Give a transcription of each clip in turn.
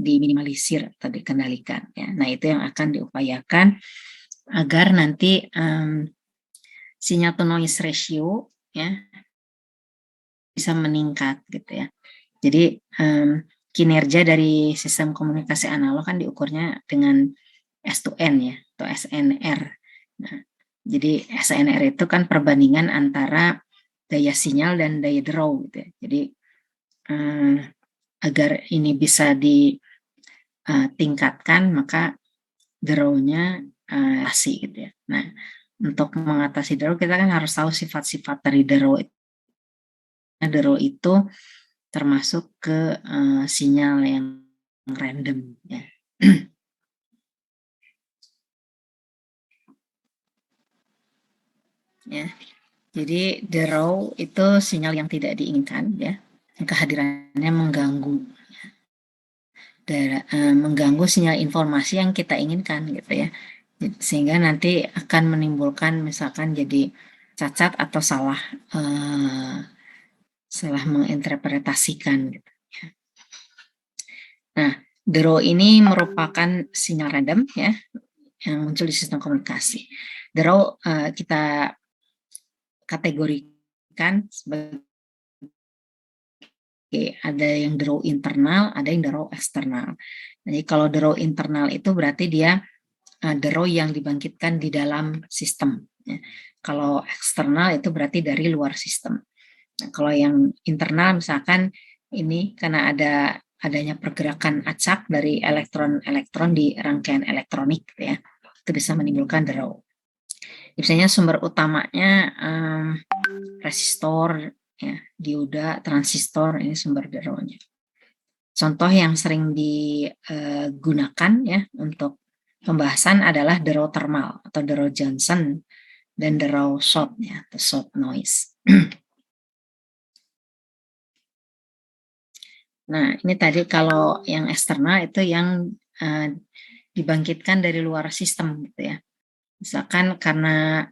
diminimalisir atau dikendalikan ya. Nah, itu yang akan diupayakan agar nanti sinyal to noise ratio ya bisa meningkat gitu ya. Jadi kinerja dari sistem komunikasi analog kan diukurnya dengan S2N ya atau SNR. Nah, jadi SNR itu kan perbandingan antara daya sinyal dan daya draw gitu ya. Jadi agar ini bisa ditingkatkan maka draw-nya asik gitu ya. Nah, untuk mengatasi draw kita kan harus tahu sifat-sifat dari draw. Draw itu termasuk ke sinyal yang random ya. Ya. Jadi draw itu sinyal yang tidak diinginkan ya. Kehadirannya mengganggu mengganggu sinyal informasi yang kita inginkan gitu ya. Sehingga nanti akan menimbulkan misalkan jadi cacat atau salah menginterpretasikan gitu. Nah, draw ini merupakan sinyal random ya yang muncul di sistem komunikasi. Draw kita kategorikan sebagai ada yang draw internal, ada yang draw eksternal. Jadi kalau draw internal itu berarti dia draw yang dibangkitkan di dalam sistem. Ya. Kalau eksternal itu berarti dari luar sistem. Nah, kalau yang internal misalkan ini karena adanya pergerakan acak dari elektron-elektron di rangkaian elektronik ya, itu bisa menimbulkan draw. Biasanya sumber utamanya resistor, ya, dioda, transistor, ini sumber draw-nya. Contoh yang sering digunakan ya untuk pembahasan adalah draw thermal atau draw Johnson dan draw shot ya atau shot noise. Nah, ini tadi kalau yang eksternal itu yang dibangkitkan dari luar sistem gitu ya. Misalkan karena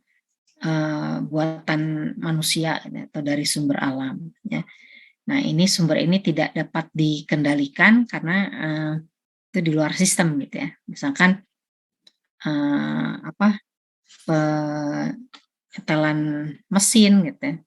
buatan manusia atau dari sumber alam ya. Nah, ini sumber ini tidak dapat dikendalikan karena itu di luar sistem gitu ya. Misalkan penyetelan mesin gitu ya.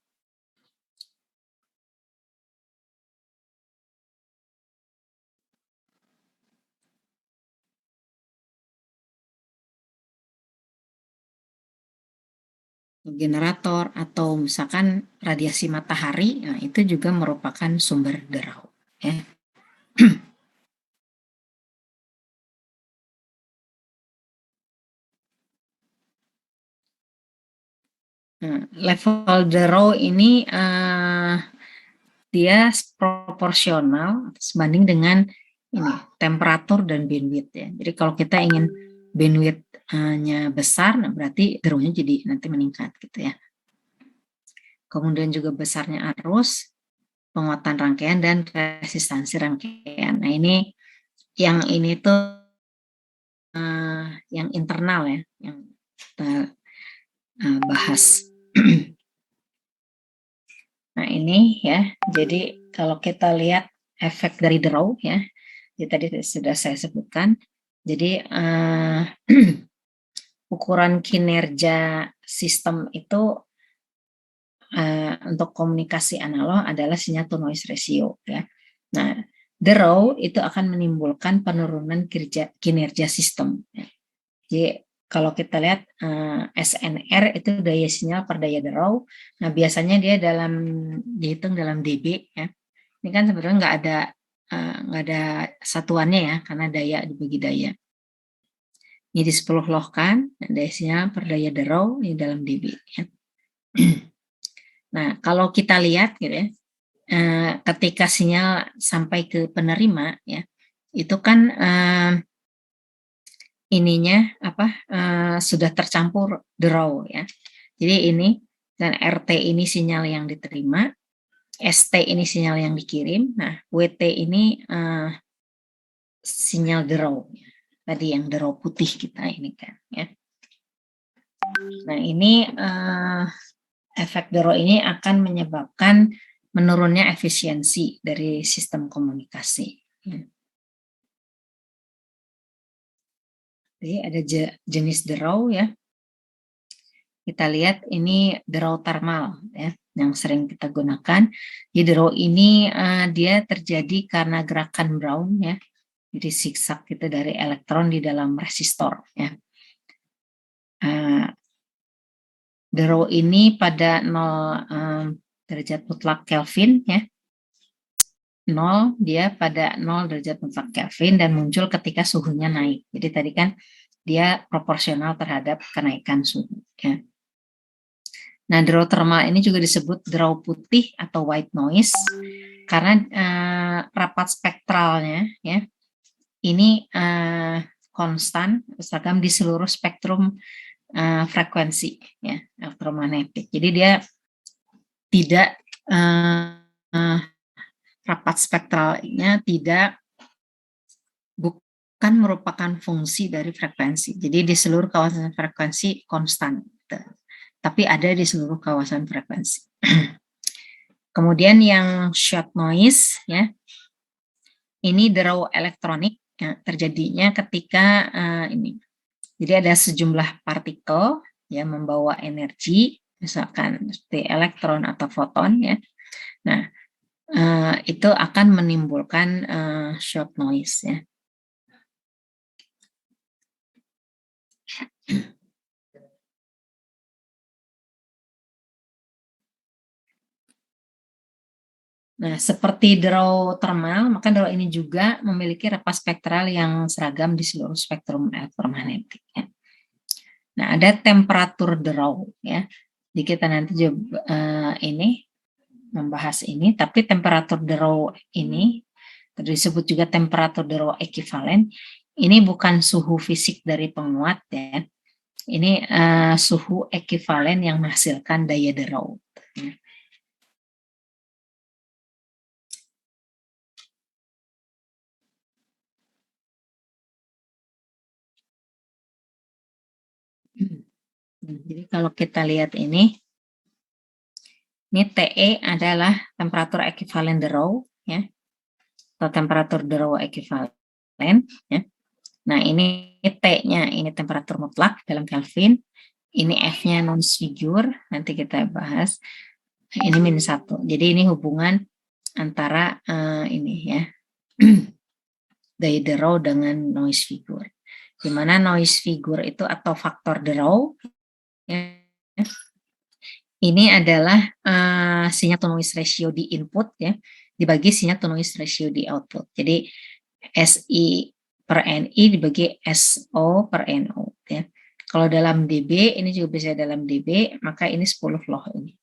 Generator atau misalkan radiasi matahari, nah itu juga merupakan sumber draw ya. Nah, level draw ini dia proporsional sebanding dengan ini temperatur dan bandwidth ya. Jadi kalau kita ingin bandwidth-nya besar, nah berarti draw-nya jadi nanti meningkat gitu ya. Kemudian juga besarnya arus, penguatan rangkaian dan resistansi rangkaian. Nah ini tuh yang internal ya, yang kita bahas. Nah ini ya, jadi kalau kita lihat efek dari draw ya, jadi tadi sudah saya sebutkan. Jadi ukuran kinerja sistem itu untuk komunikasi analog adalah sinyal to noise ratio ya. Nah, draw itu akan menimbulkan penurunan kinerja sistem. Ya. Jadi kalau kita lihat SNR itu daya sinyal per daya draw. Nah, biasanya dia dihitung dalam dB ya. Ini kan sebenarnya nggak ada satuannya ya karena daya dibagi daya. Ini di 10 lohkan, daya sinyal per daya draw ini dalam dB ya. Nah, kalau kita lihat gitu ya, ketika sinyal sampai ke penerima ya, itu kan sudah tercampur draw ya. Jadi ini dan RT ini sinyal yang diterima, ST ini sinyal yang dikirim, nah WT ini sinyal draw ya. Tadi yang draw putih kita ini kan ya. Nah ini efek draw ini akan menyebabkan menurunnya efisiensi dari sistem komunikasi. Jadi ada jenis draw ya. Kita lihat ini draw thermal ya, yang sering kita gunakan. Di draw ini dia terjadi karena gerakan Brown ya. Jadi zigzag itu dari elektron di dalam resistor ya. Draw ini pada 0 derajat mutlak Kelvin ya. 0 dia pada 0 derajat mutlak Kelvin dan muncul ketika suhunya naik. Jadi tadi kan dia proporsional terhadap kenaikan suhu ya. Nah, draw thermal ini juga disebut draw putih atau white noise karena rapat spektralnya ya ini konstan seragam di seluruh spektrum frekuensi ya elektromagnetik. Jadi dia tidak rapat spektralnya tidak bukan merupakan fungsi dari frekuensi. Jadi di seluruh kawasan frekuensi konstan, tapi ada di seluruh kawasan frekuensi. Kemudian yang short noise ya, ini draw elektronik ya, terjadinya ketika ini. Jadi ada sejumlah partikel yang membawa energi, misalkan seperti elektron atau foton ya. Nah, itu akan menimbulkan short noise ya. Nah, seperti draw thermal, maka draw ini juga memiliki rapat spektral yang seragam di seluruh spektrum elektromagnetik. Ya. Nah, ada temperatur draw ya. Jadi kita nanti juga ini membahas ini, tapi temperatur draw ini disebut juga temperatur draw ekivalen. Ini bukan suhu fisik dari penguat ya. Ini suhu ekivalen yang menghasilkan daya draw. Ya. Jadi kalau kita lihat ini TE adalah temperatur ekivalen draw ya, atau temperatur draw ekivalen ya. Nah ini T-nya ini temperatur mutlak dalam Kelvin, ini F-nya noise figure nanti kita bahas. Ini -1. Jadi ini hubungan antara ini ya daya draw dengan noise figure. Di mana noise figure itu atau faktor draw ya, ini adalah sinyal to noise ratio di input ya dibagi sinyal to noise ratio di output. Jadi SI per NI dibagi SO per NO ya. Kalau dalam dB ini juga bisa dalam dB, maka ini 10 loh ini.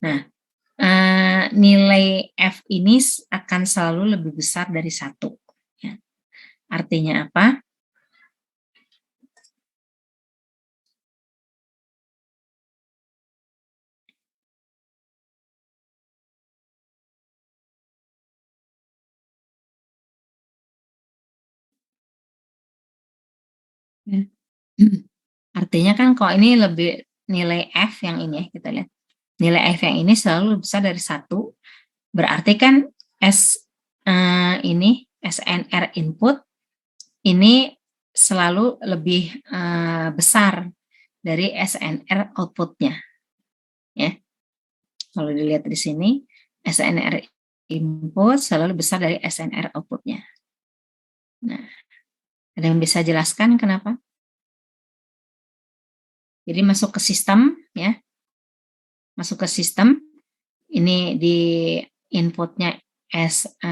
Nah, nilai F ini akan selalu lebih besar dari 1 ya. Artinya apa? Ya. Artinya kan kalau ini lebih nilai F yang ini ya kita lihat. Nilai F yang ini selalu lebih besar dari 1. Berarti kan ini SNR input ini selalu lebih besar dari SNR outputnya. Ya, kalau dilihat di sini SNR input selalu besar dari SNR outputnya. Nah, ada yang bisa jelaskan kenapa? Jadi masuk ke sistem ya, masuk ke sistem ini di inputnya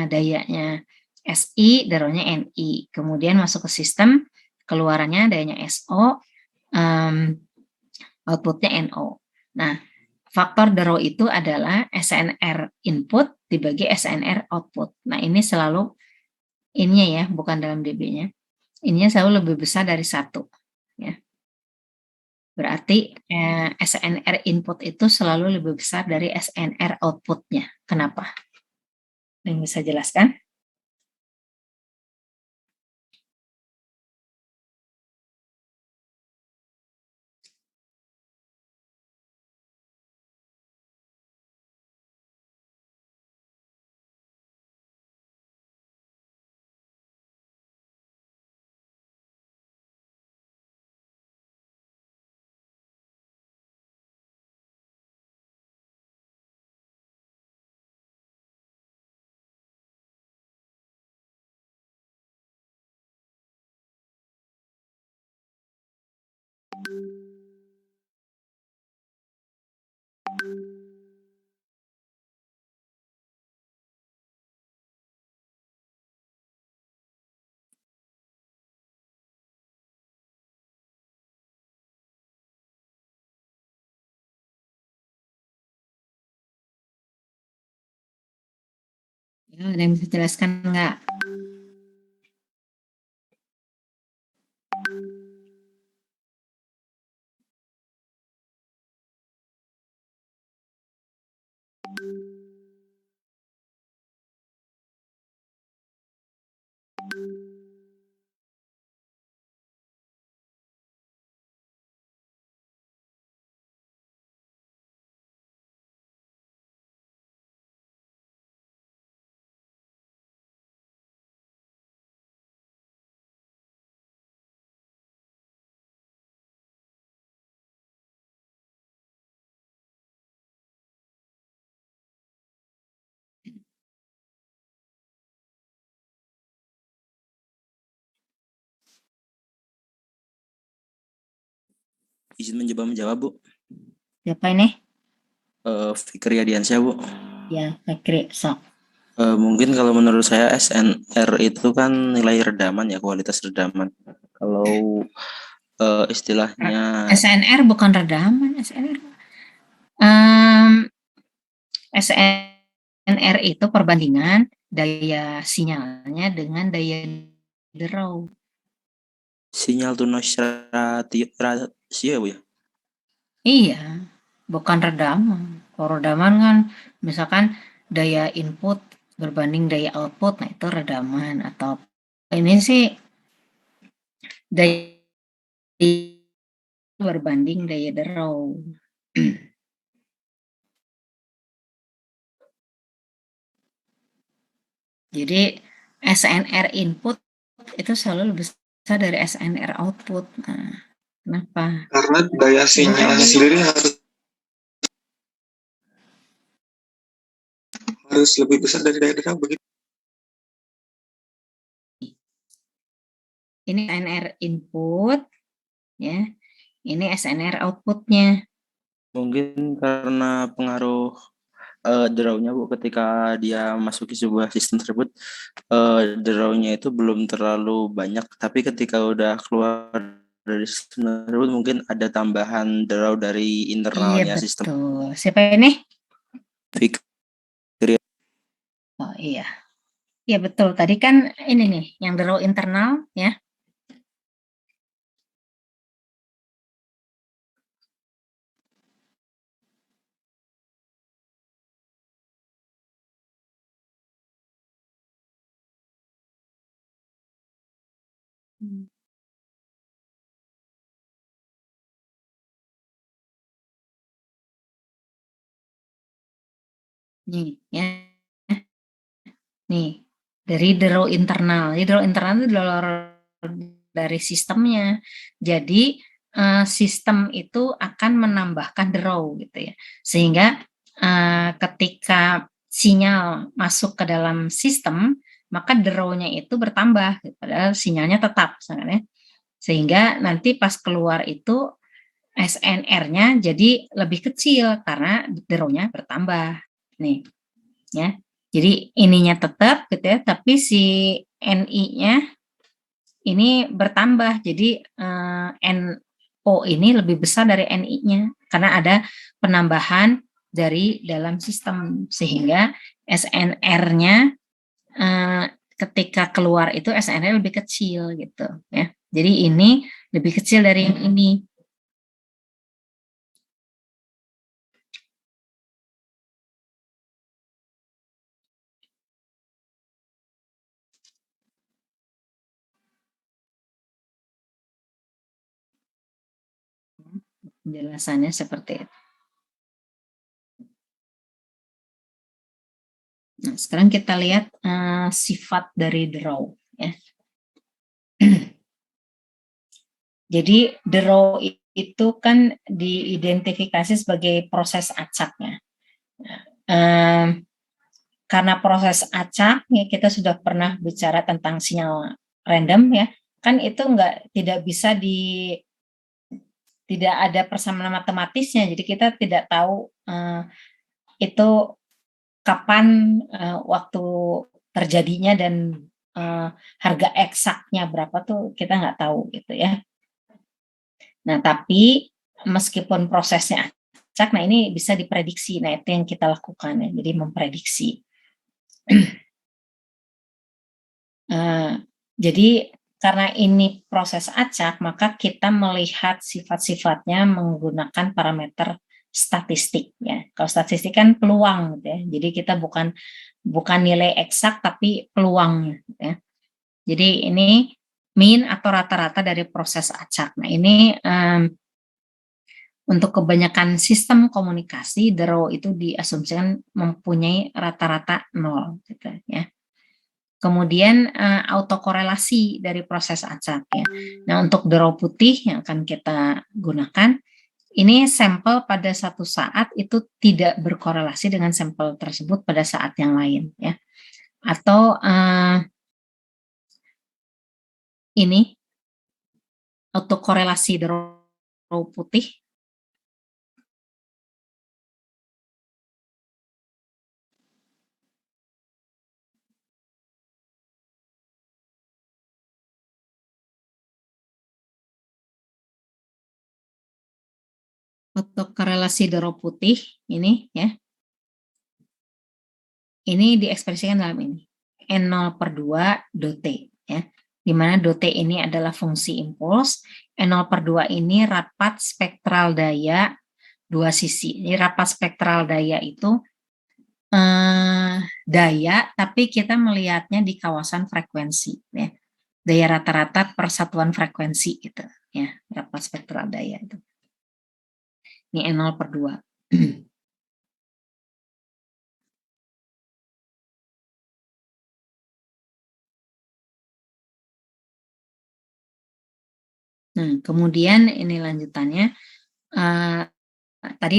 dayanya SI, dayanya NI. Kemudian masuk ke sistem, keluarannya dayanya SO, outputnya NO. Nah, faktor draw itu adalah SNR input dibagi SNR output. Nah, ini selalu ininya ya, bukan dalam dB-nya. Ininya selalu lebih besar dari 1. Ya. Berarti SNR input itu selalu lebih besar dari SNR outputnya. Kenapa? Yang bisa jelaskan? Ya, ada yang bisa jelaskan nggak? Izin menjawab, Bu. Siapa ini? Fikri Adiansyah, Bu. Ya, Fikri, sok. Mungkin kalau menurut saya SNR itu kan nilai redaman ya, kualitas redaman. Kalau istilahnya SNR bukan redaman, SNR. SNR itu perbandingan daya sinyalnya dengan daya derau. sinyal to noise ratio ya, Bu ya? Iya, bukan redaman. Kalau redaman kan misalkan daya input berbanding daya output, nah itu redaman. Atau ini sih daya berbanding daya derau. Jadi SNR input itu selalu lebih besar dari SNR output. Nah, kenapa? Karena daya sinyalnya sendiri harus lebih besar dari daya derau begitu. Ini SNR input, ya. Ini SNR outputnya. Mungkin karena pengaruh draw-nya, Bu, ketika dia masuki sebuah sistem tersebut, draw-nya itu belum terlalu banyak, tapi ketika udah keluar dari sistem tersebut mungkin ada tambahan draw dari internalnya sistem. Iya, betul. Siapa ini? Fikri. Oh iya. Iya betul. Tadi kan ini nih yang draw internal ya. Nih ya. Nih, dari draw internal. Jadi draw internal itu draw dari sistemnya. Jadi sistem itu akan menambahkan draw gitu ya. Sehingga ketika sinyal masuk ke dalam sistem, maka draw-nya itu bertambah, padahal sinyalnya tetap, misalnya. Sehingga nanti pas keluar itu SNR-nya jadi lebih kecil karena draw-nya bertambah. Nih, ya. Jadi ininya tetap gitu ya, tapi si NI-nya ini bertambah. Jadi NO ini lebih besar dari NI-nya karena ada penambahan dari dalam sistem sehingga SNR-nya ketika keluar itu SNR lebih kecil gitu ya. Jadi ini lebih kecil dari yang ini. Penjelasannya seperti itu. Nah, sekarang kita lihat sifat dari draw ya. Jadi draw itu kan diidentifikasi sebagai proses acaknya. Karena proses acak ya, kita sudah pernah bicara tentang sinyal random ya, kan itu tidak bisa tidak ada persamaan matematisnya, jadi kita tidak tahu itu kapan waktu terjadinya dan harga eksaknya berapa tuh kita nggak tahu gitu ya. Nah, tapi meskipun prosesnya acak, nah ini bisa diprediksi. Nah, itu yang kita lakukan ya, jadi memprediksi. Jadi karena ini proses acak, maka kita melihat sifat-sifatnya menggunakan parameter statistik ya. Kalau statistik kan peluang gitu ya. Jadi kita bukan nilai eksak tapi peluangnya gitu ya. Jadi ini mean atau rata-rata dari proses acak. Nah, ini untuk kebanyakan sistem komunikasi, the row itu diasumsikan mempunyai rata-rata 0 gitu ya. Kemudian autokorelasi dari proses acak ya. Nah, untuk the row putih yang akan kita gunakan, ini sampel pada satu saat itu tidak berkorelasi dengan sampel tersebut pada saat yang lain ya. Atau ini autokorelasi the row putih. Autokorelasi the row putih ini ya. Ini diekspresikan dalam ini. N0/2 dot T ya. Di mana dot T ini adalah fungsi impuls, N0/2 ini rapat spektral daya dua sisi. Ini rapat spektral daya itu daya, tapi kita melihatnya di kawasan frekuensi ya. Daya rata-rata persatuan frekuensi gitu ya, rapat spektral daya itu. Ini N0/2. Nah, kemudian ini lanjutannya tadi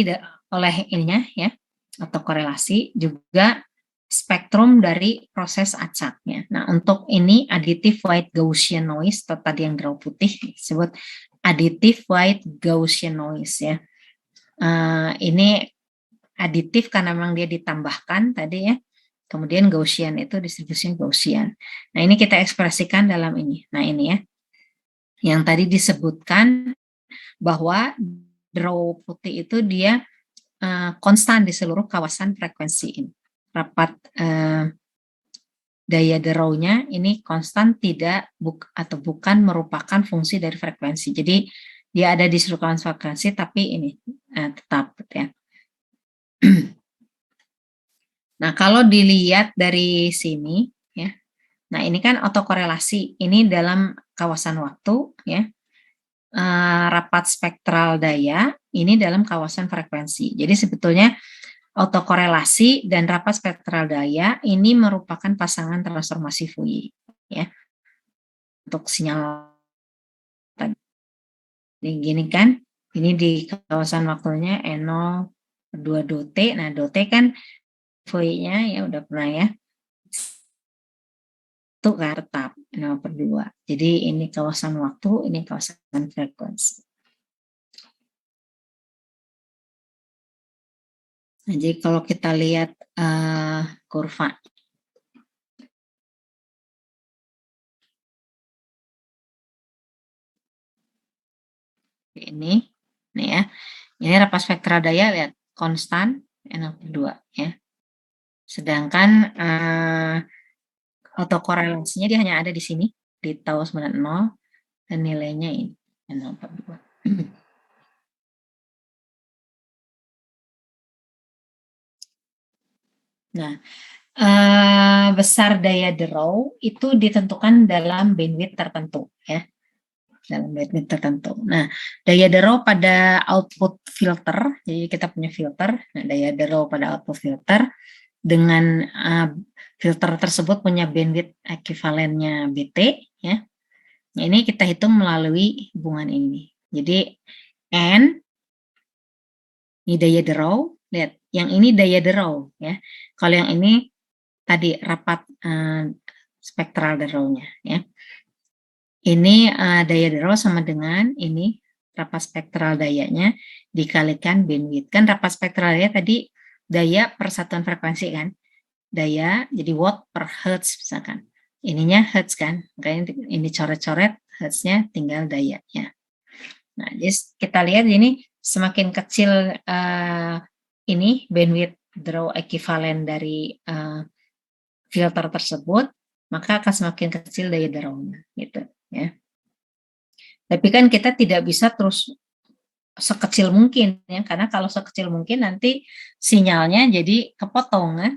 oleh ininya ya, atau korelasi juga spektrum dari proses acaknya. Nah, untuk ini additive white Gaussian noise atau tadi yang draw putih disebut additive white Gaussian noise ya. Ini aditif karena memang dia ditambahkan tadi ya. Kemudian Gaussian itu distribusinya Gaussian. Nah, ini kita ekspresikan dalam ini. Nah, ini ya. Yang tadi disebutkan bahwa draw putih itu dia konstan di seluruh kawasan frekuensi ini. Rapat daya draw-nya ini konstan tidak atau bukan merupakan fungsi dari frekuensi. Jadi dia ada di seluruh kawasan frekuensi tapi ini tetap ya. Nah, kalau dilihat dari sini ya. Nah, ini kan autokorelasi. Ini dalam kawasan waktu ya. Rapat spektral daya ini dalam kawasan frekuensi. Jadi sebetulnya autokorelasi dan rapat spektral daya ini merupakan pasangan transformasi Fourier ya. Untuk sinyal tadi. Gini kan, ini di kawasan waktunya N0/2 dot T. Nah, dot T kan Fourier-nya ya udah pernah ya. Itu kan tetap 0/2. Jadi ini kawasan waktu, ini kawasan frekuensi. Nah, jadi kalau kita lihat kurva ini ya, ini rapat spektral daya lihat konstan N0/2 ya. Sedangkan autokorelasinya dia hanya ada di sini di tau 90 dan nilainya ini N0/2. Nah, besar daya draw itu ditentukan dalam bandwidth tertentu ya. Dalam bandwidth tertentu. Nah, daya draw pada output filter, jadi kita punya filter, nah daya draw pada output filter dengan filter tersebut punya bandwidth ekuivalennya BT ya. Nah, ini kita hitung melalui hubungan ini. Jadi N ini daya draw, lihat yang ini daya draw ya. Kalau yang ini tadi rapat spektral draw-nya ya. Ini daya draw sama dengan ini rapat spektral dayanya dikalikan bandwidth. Kan rapat spektral daya tadi daya per satuan frekuensi kan. Daya jadi watt per hertz misalkan. Ininya hertz kan. Makanya ini coret-coret hertznya tinggal dayanya. Nah, jadi kita lihat ini semakin kecil ini bandwidth draw ekivalen dari filter tersebut, maka akan semakin kecil daya drawnya gitu ya. Tapi kan kita tidak bisa terus sekecil mungkin ya, karena kalau sekecil mungkin nanti sinyalnya jadi kepotong kan.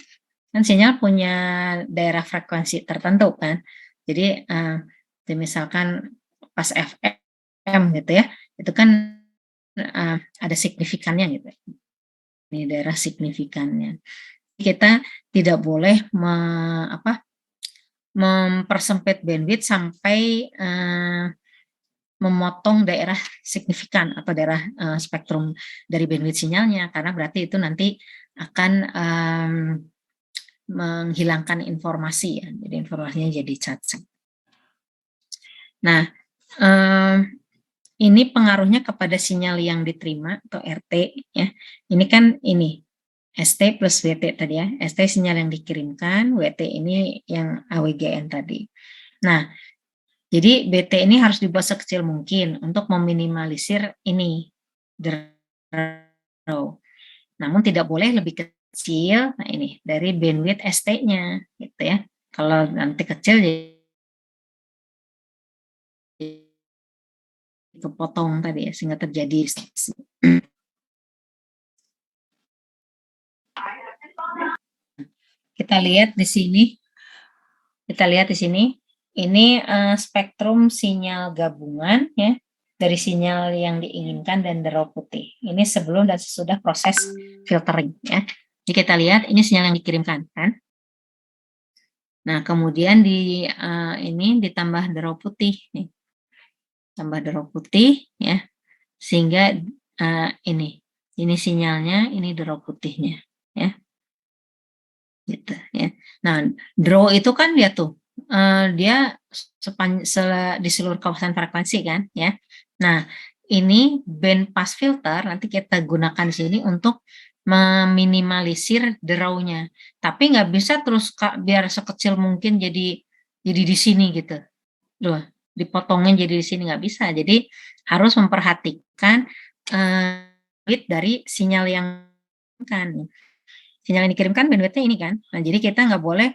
Kan sinyal punya daerah frekuensi tertentu kan. Jadi misalkan pas FM gitu ya, itu kan ada signifikannya gitu. Ini daerah signifikannya. Kita tidak boleh mempersempit bandwidth sampai memotong daerah signifikan atau daerah spektrum dari bandwidth sinyalnya, karena berarti itu nanti akan menghilangkan informasi ya, jadi informasinya jadi cacat. Nah, ini pengaruhnya kepada sinyal yang diterima atau RT ya. Ini kan ini ST plus WT tadi ya. ST sinyal yang dikirimkan, WT ini yang AWGN tadi. Nah, jadi BT ini harus dibuat sekecil mungkin untuk meminimalisir ini draw. Namun tidak boleh lebih kecil, nah ini dari bandwidth ST-nya gitu ya. Kalau nanti kecil jadi kepotong tadi ya, sehingga terjadi distorsi. Kita lihat di sini. Ini spektrum sinyal gabungan ya dari sinyal yang diinginkan dan draw putih. Ini sebelum dan sesudah proses filtering ya. Jadi kita lihat ini sinyal yang dikirimkan kan. Nah, kemudian ini ditambah draw putih nih. Tambah draw putih ya. Sehingga ini sinyalnya, ini draw putihnya ya. Gitu ya. Nah, draw itu kan dia tuh dia di seluruh kawasan frekuensi kan ya. Nah, ini band pass filter nanti kita gunakan di sini untuk meminimalisir draw-nya. Tapi nggak bisa terus biar sekecil mungkin jadi di sini gitu. Loh, dipotongin jadi di sini nggak bisa. Jadi harus memperhatikan bit dari sinyal yang kan. Sinyal yang dikirimkan bandwidth-nya ini kan. Nah, jadi kita nggak boleh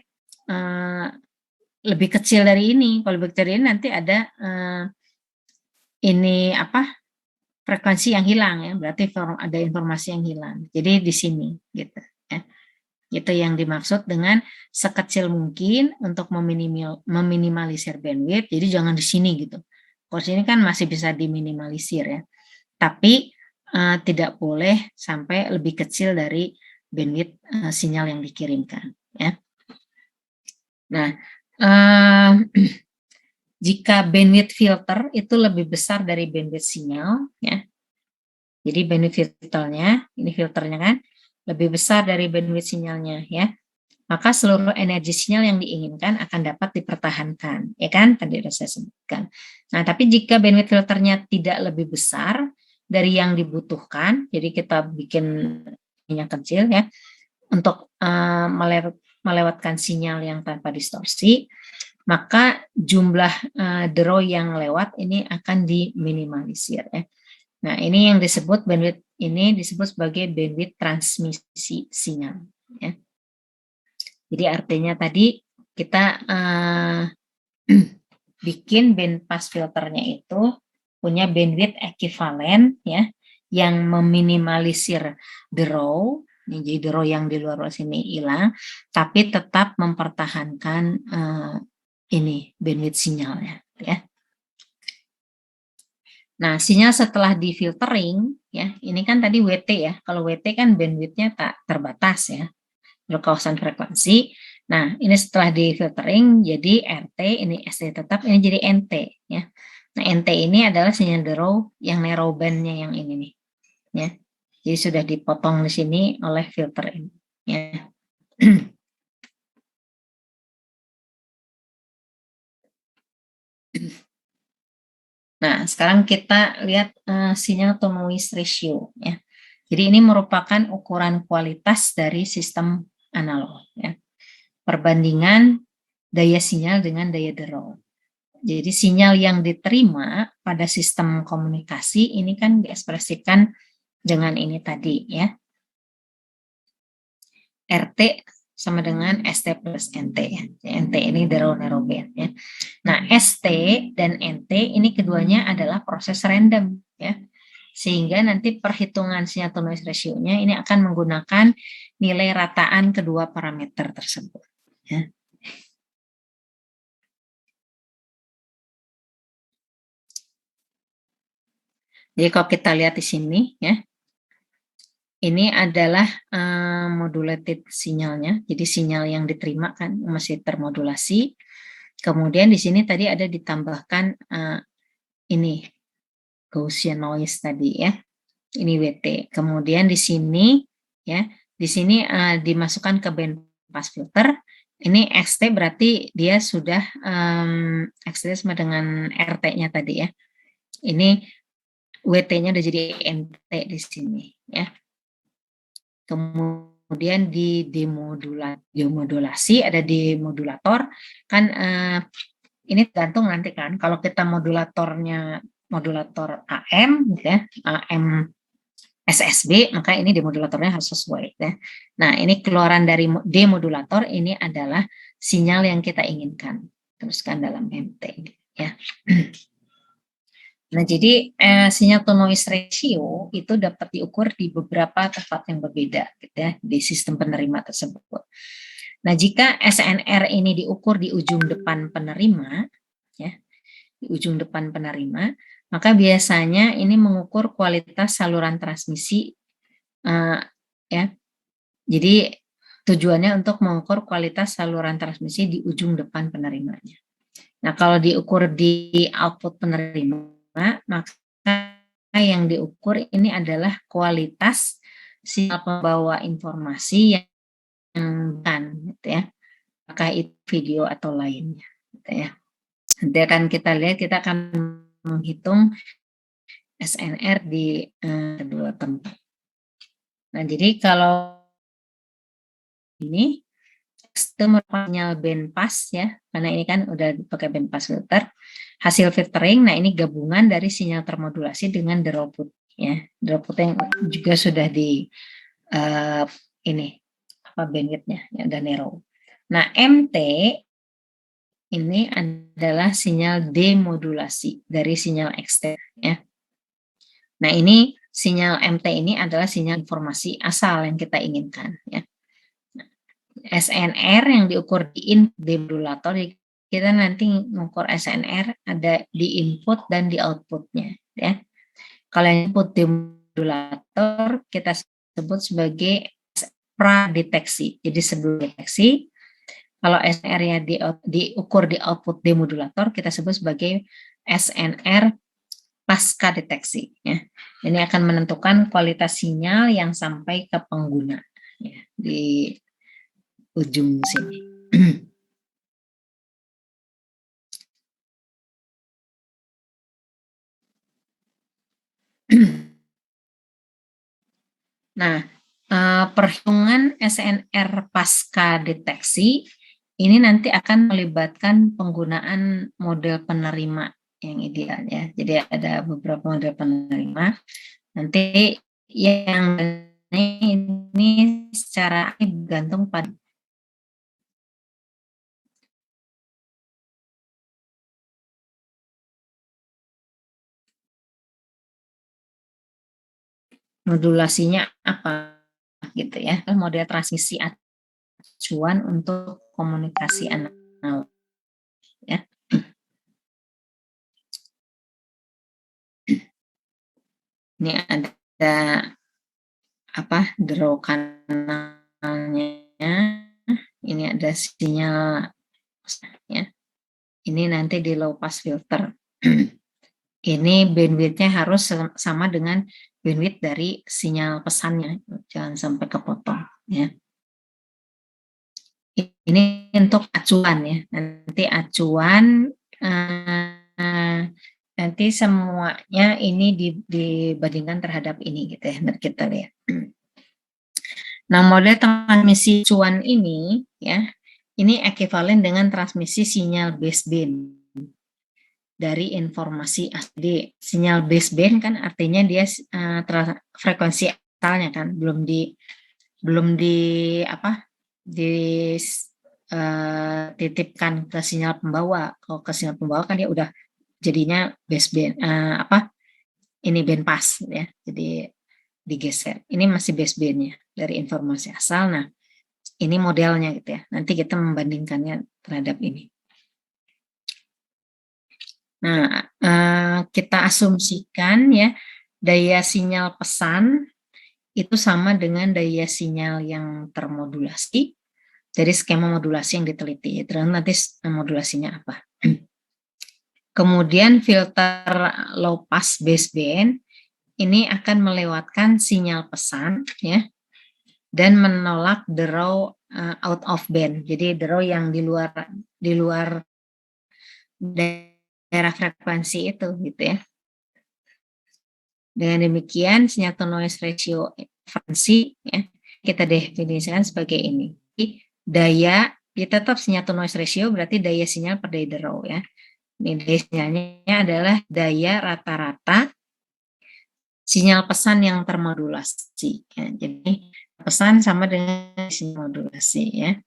lebih kecil dari ini. Kalau lebih kecil dari ini nanti ada frekuensi yang hilang ya. Berarti ada informasi yang hilang. Jadi di sini gitu ya. Itu yang dimaksud dengan sekecil mungkin untuk meminimalisir bandwidth. Jadi jangan di sini gitu. Kalau sini kan masih bisa diminimalisir ya. Tapi tidak boleh sampai lebih kecil dari bandwidth sinyal yang dikirimkan ya. Nah, jika bandwidth filter itu lebih besar dari bandwidth sinyal ya. Jadi bandwidth filternya, ini filternya kan lebih besar dari bandwidth sinyalnya ya. Maka seluruh energi sinyal yang diinginkan akan dapat dipertahankan, ya kan? Tadi sudah saya sebutkan. Nah, tapi jika bandwidth filternya tidak lebih besar dari yang dibutuhkan, jadi kita bikin yang kecil ya, untuk melewatkan sinyal yang tanpa distorsi, maka jumlah draw yang lewat ini akan diminimalisir ya. Nah, ini yang disebut bandwidth ini disebut sebagai bandwidth transmisi sinyal ya. Jadi artinya tadi kita bikin band pass filternya itu punya bandwidth ekivalen ya yang meminimalisir draw. Jadi draw yang di luar sini hilang, tapi tetap mempertahankan ini bandwidth sinyalnya ya. Nah, sinyal setelah di filtering ya, ini kan tadi WT ya. Kalau WT kan bandwidthnya tak terbatas ya, berkawasan frekuensi. Nah, ini setelah di filtering jadi RT, ini ST tetap, ini jadi NT ya. Nah, NT ini adalah sinyal draw yang narrow band-nya yang ini nih ya. Jadi sudah dipotong di sini oleh filter ini ya. Nah, sekarang kita lihat sinyal to noise ratio ya. Jadi ini merupakan ukuran kualitas dari sistem analog ya. Perbandingan daya sinyal dengan daya derau. Jadi sinyal yang diterima pada sistem komunikasi ini kan diekspresikan dengan ini tadi ya. RT sama dengan ST plus NT ya. NT ini derau narrow band ya. Nah, ST dan NT ini keduanya adalah proses random ya. Sehingga nanti perhitungan sinyal to noise ratio-nya ini akan menggunakan nilai rataan kedua parameter tersebut ya. Jadi kalau kita lihat di sini ya, ini adalah modulated sinyalnya. Jadi sinyal yang diterima kan masih termodulasi. Kemudian di sini tadi ada ditambahkan ini Gaussian noise tadi ya. Ini WT. Kemudian di sini ya, di sini dimasukkan ke band pass filter. Ini XT berarti dia sudah XT sama dengan RT-nya tadi ya. Ini WT-nya udah jadi NT di sini ya. Kemudian di demodulasi ada di modulator kan ini tergantung nanti kan kalau kita modulator AM gitu ya, AM SSB maka ini demodulatornya harus sesuai ya. Nah, ini keluaran dari demodulator ini adalah sinyal yang kita inginkan teruskan dalam MT ya. Nah, jadi sinyal to noise ratio itu dapat diukur di beberapa tempat yang berbeda gitu ya, di sistem penerima tersebut. Nah, jika SNR ini diukur di ujung depan penerima, ya, di ujung depan penerima, maka biasanya ini mengukur kualitas saluran transmisi, ya. Jadi tujuannya untuk mengukur kualitas saluran transmisi di ujung depan penerimanya. Nah, kalau diukur di output penerima, maka yang diukur ini adalah kualitas sinyal pembawa informasi yang bukan gitu ya, apakah itu video atau lainnya gitu ya. Nanti akan kita lihat, kita akan menghitung SNR di kedua tempat. Nah, jadi kalau ini itu merupakan sinyal band pass ya, karena ini kan udah pakai band pass filter. Hasil filtering, nah ini gabungan dari sinyal termodulasi dengan drawput ya. Drawput yang juga sudah di ini apa bandwidthnya ya, dan narrow. Nah, MT ini adalah sinyal demodulasi dari sinyal ekstern ya. Nah, ini sinyal MT ini adalah sinyal informasi asal yang kita inginkan ya. SNR yang diukur di input demodulator, kita nanti mengukur SNR ada di input dan di outputnya ya. Kalau input demodulator kita sebut sebagai pradeteksi, jadi sebelum deteksi. Kalau SNR-nya diukur di output demodulator kita sebut sebagai SNR pasca deteksi ya. Ini akan menentukan kualitas sinyal yang sampai ke pengguna ya, di ujung sini. Nah, perhitungan SNR pasca deteksi ini nanti akan melibatkan penggunaan model penerima yang ideal ya. Jadi ada beberapa model penerima. Nanti yang ini secara bergantung pada modulasinya apa gitu ya. Model transmisi acuan untuk komunikasi analog ya. Ini ada apa draw kanalnya, ini ada sinyal ya. Ini nanti di low pass filter. Ini bandwidthnya harus sama dengan bandwidth dari sinyal pesannya, jangan sampai kepotong ya. Ini untuk acuan ya, nanti acuan nanti semuanya ini dibandingkan terhadap ini gitu ya. Nanti kita lihat. Nah, model transmisi cuan ini ya, ini ekuivalen dengan transmisi sinyal baseband dari informasi asli. Sinyal baseband kan artinya dia frekuensi asalnya kan belum dititipkan ke sinyal pembawa. Kalau ke sinyal pembawa kan dia udah jadinya baseband ini bandpass ya. Jadi digeser. Ini masih basebandnya dari informasi asal. Nah, ini modelnya gitu ya. Nanti kita membandingkannya terhadap ini. Nah, kita asumsikan ya daya sinyal pesan itu sama dengan daya sinyal yang termodulasi dari skema modulasi yang diteliti. Terus nanti modulasinya apa? Kemudian filter low pass baseband ini akan melewatkan sinyal pesan ya dan menolak draw out of band. Jadi draw yang di luar daerah frekuensi itu gitu ya. Dengan demikian sinyal to noise ratio frekuensi ya, kita definisikan sebagai ini. Daya tetap sinyal to noise ratio berarti daya sinyal per daya draw ya. Ini daya sinyalnya adalah daya rata-rata sinyal pesan yang termodulasi ya. Jadi pesan sama dengan sinyal modulasi ya.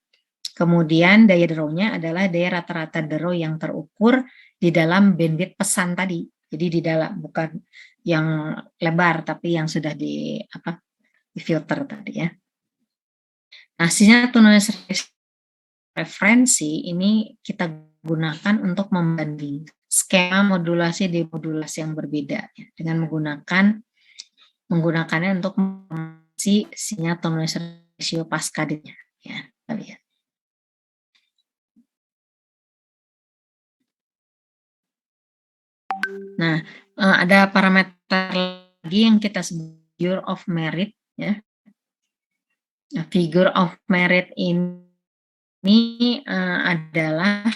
Kemudian daya draw-nya adalah daya rata-rata draw yang terukur di dalam bandwidth pesan tadi. Jadi di dalam, bukan yang lebar tapi yang sudah di filter tadi ya. Nah, sinyal to noise referensi ini kita gunakan untuk membanding skema modulasi demodulasi yang berbeda ya, dengan menggunakannya untuk mengatasi sinyal to noise ratio pascadenya ya. Kita lihat. Nah, ada parameter lagi yang kita sebut figure of merit ya. Nah, figure of merit ini adalah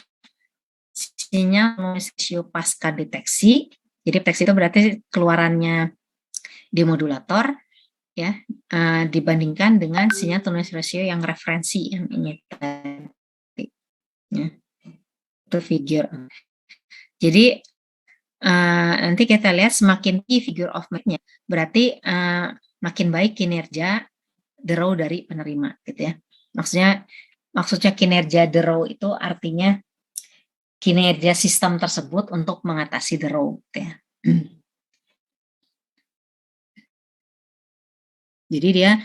sinyal noise ratio pasca deteksi. Jadi deteksi itu berarti keluarannya demodulator ya, dibandingkan dengan sinyal to noise ratio yang referensi yang ini tadi ya. Itu figure. Jadi nanti kita lihat semakin tinggi figure of merit-nya berarti makin baik kinerja draw dari penerima gitu ya. Maksudnya kinerja draw itu artinya kinerja sistem tersebut untuk mengatasi draw gitu ya. Jadi dia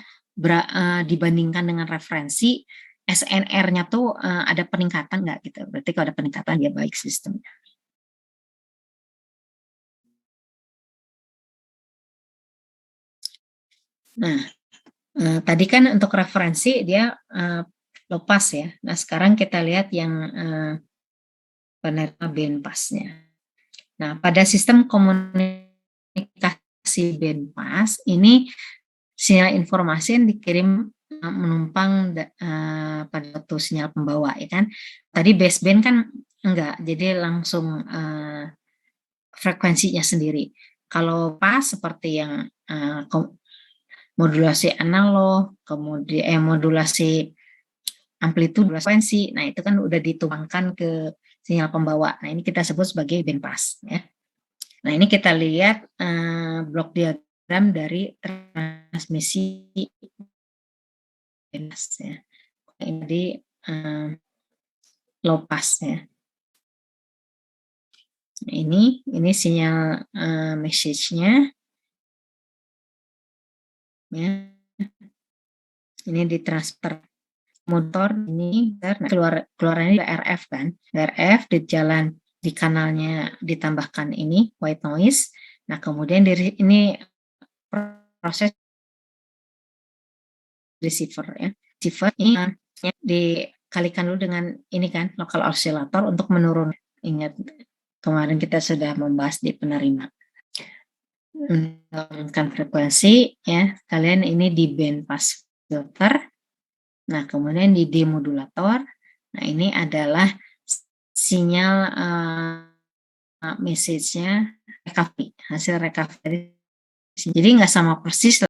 dibandingkan dengan referensi SNR-nya tuh ada peningkatan nggak gitu. Berarti kalau ada peningkatan dia baik sistemnya. Nah, tadi kan untuk referensi dia lepas ya. Nah, sekarang kita lihat yang penerima bandpass-nya. Nah, pada sistem komunikasi bandpass ini sinyal informasi yang dikirim menumpang pada satu sinyal pembawa ya kan. Tadi baseband kan enggak, jadi langsung frekuensinya sendiri. Kalau pas seperti yang modulasi analog, kemudian modulasi amplitude frekuensi, nah itu kan udah dituangkan ke sinyal pembawa. Nah ini kita sebut sebagai bandpass ya. Nah ini kita lihat blok diagram dari transmisi bandpass ya. Ini low pass ya. Ini sinyal message-nya ya. Ini ditransfer motor ini keluarannya RF kan. RF di jalan di kanalnya ditambahkan ini white noise. Nah, kemudian dari ini proses receiver ya. Receiver ini dikalikan dulu dengan ini kan local oscillator untuk menurun. Ingat kemarin kita sudah membahas di penerima. Menurunkan frekuensi ya. Kalian ini di band pass filter. Nah, kemudian di demodulator. Nah, ini adalah sinyal message-nya recovery, hasil recovery. Jadi nggak sama persis